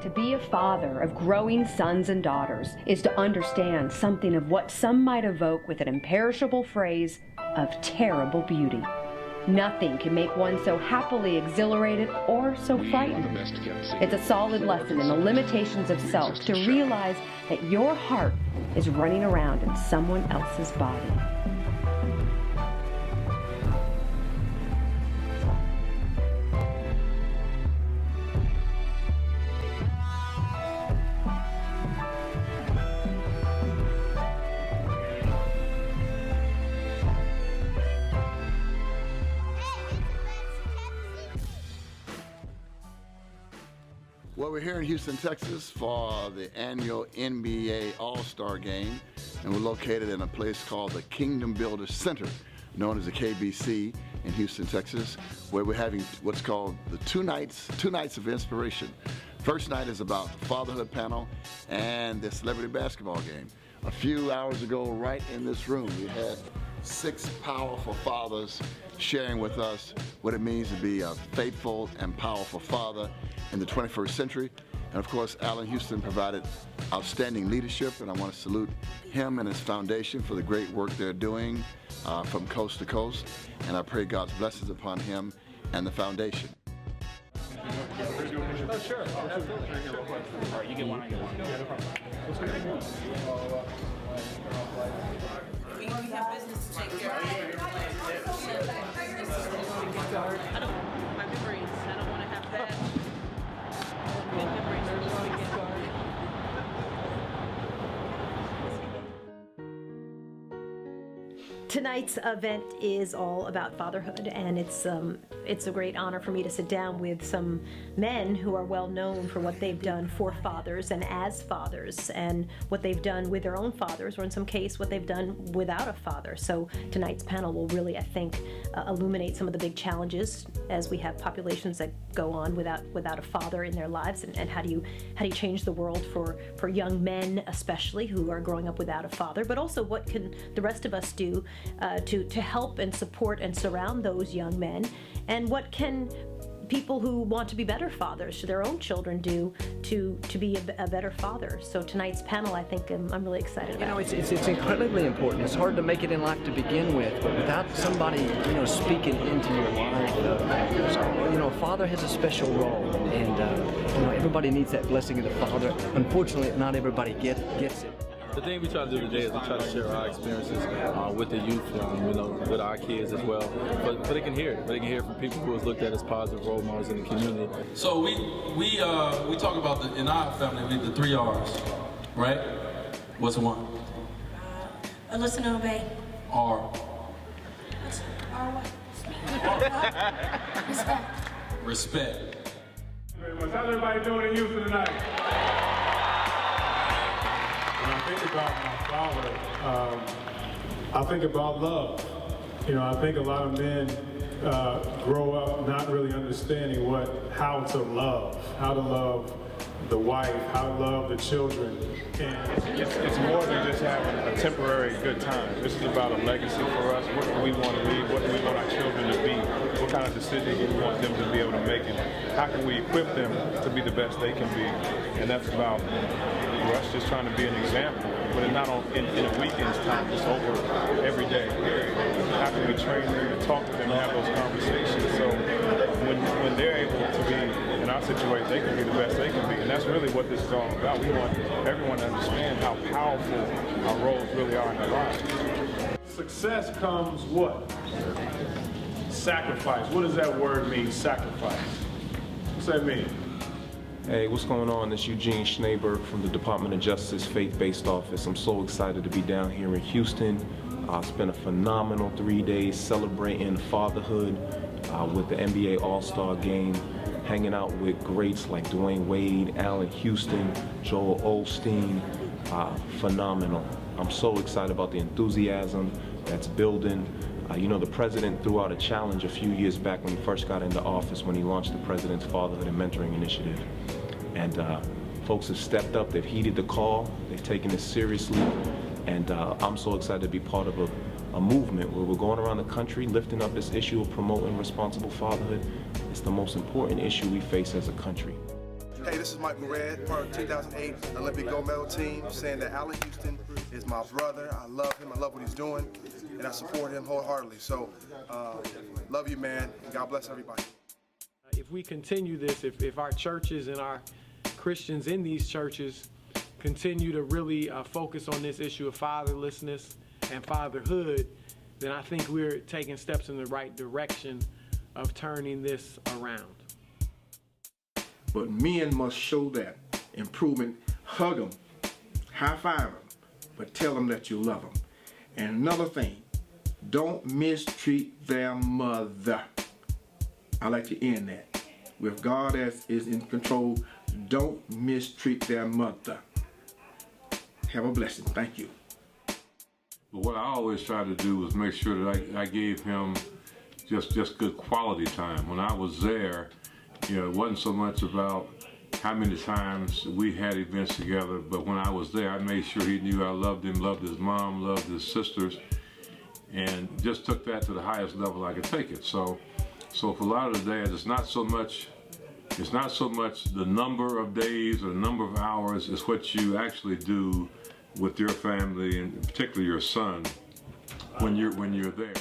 To be a father of growing sons and daughters is to understand something of what some might evoke with an imperishable phrase of terrible beauty. Nothing can make one so happily exhilarated or so frightened. It's a solid lesson in the limitations of self to realize that your heart is running around in someone else's body. Well, we're here in Houston, Texas for the annual NBA All-Star Game, and we're located in a place called the Kingdom Builders Center, known as the KBC in Houston, Texas, where we're having what's called the two nights of inspiration. First night is about the fatherhood panel and the celebrity basketball game. A few hours ago, right in this room, we had 6 powerful fathers sharing with us what it means to be a faithful and powerful father in the 21st century. And of course, Allan Houston provided outstanding leadership, and I want to salute him and his foundation for the great work they're doing from coast to coast. And I pray God's blessings upon him and the foundation. Oh, sure. Absolutely. All right, you get one, I get one. Yeah, no problem. We have business to take care of. I don't, my memories, I don't want to have bad memories before we get started. Tonight's event is all about fatherhood, and it's a great honor for me to sit down with some men who are well known for what they've done for fathers and as fathers, and what they've done with their own fathers, or in some case what they've done without a father. So tonight's panel will really, I think, illuminate some of the big challenges as we have populations that go on without a father in their lives, and how do you change the world for young men especially who are growing up without a father, but also what can the rest of us do to help and support and surround those young men, and what can people who want to be better fathers to their own children do to be a better father. So tonight's panel, I think I'm really excited about. You know, it's incredibly important. It's hard to make it in life to begin with, but without somebody, speaking into your life, a father has a special role, and everybody needs that blessing of the father. Unfortunately, not everybody gets it. The thing we try to do today is we try to share our experiences with the youth, with our kids as well. But they can hear it. They can hear it from people who is looked at as positive role models in the community. So we talk about in our family the 3 R's, right? What's the one? Listen and obey. R. What's R what? Respect. Respect. How's everybody doing in Houston tonight? When I think about my father, I think about love. I think a lot of men grow up not really understanding how to love the wife, how to love the children. And it's more than just having a temporary good time. This is about a legacy for us. What do we want to leave? What do we want our children to be? What kind of decisions do we want them to be able to make? And how can we equip them to be the best they can be? And that's about us just trying to be an example, but it's not in a weekend's time, just over every day. How can we train them and talk to them and have those conversations so when they're able to be in our situation, they can be the best they can be. And that's really what this is all about. We want everyone to understand how powerful our roles really are in their lives. Success comes what? Sacrifice. What does that word mean, sacrifice? What's that mean? Hey, what's going on? It's Eugene Schneeberg from the Department of Justice Faith-Based Office. I'm so excited to be down here in Houston. I spent a phenomenal 3 days celebrating fatherhood with the NBA All-Star Game, hanging out with greats like Dwyane Wade, Allan Houston, Joel Osteen. Phenomenal. I'm so excited about the enthusiasm that's building. The president threw out a challenge a few years back when he first got into office, when he launched the President's Fatherhood and Mentoring Initiative. And folks have stepped up, they've heeded the call, they've taken it seriously, and I'm so excited to be part of a movement where we're going around the country lifting up this issue of promoting responsible fatherhood. It's the most important issue we face as a country. Hey, this is Michael Red, part of the 2008 Olympic gold medal team, saying that Allan Houston is my brother. I love him, I love what he's doing, and I support him wholeheartedly. So, love you, man, and God bless everybody. If we continue this, if our churches and our Christians in these churches continue to really focus on this issue of fatherlessness and fatherhood, then I think we're taking steps in the right direction of turning this around. But men must show that improvement. Hug them, high five them, but tell them that you love them. And another thing, don't mistreat their mother. I like to end that. With God as is in control, don't mistreat their mother. Have a blessing. Thank you. But what I always try to do is make sure that I gave him just good quality time. When I was there, you know, it wasn't so much about how many times we had events together, but when I was there, I made sure he knew I loved him, loved his mom, loved his sisters, and just took that to the highest level I could take it. So for a lot of the days, it's not so much the number of days or the number of hours, it's what you actually do with your family, and particularly your son, when you're there.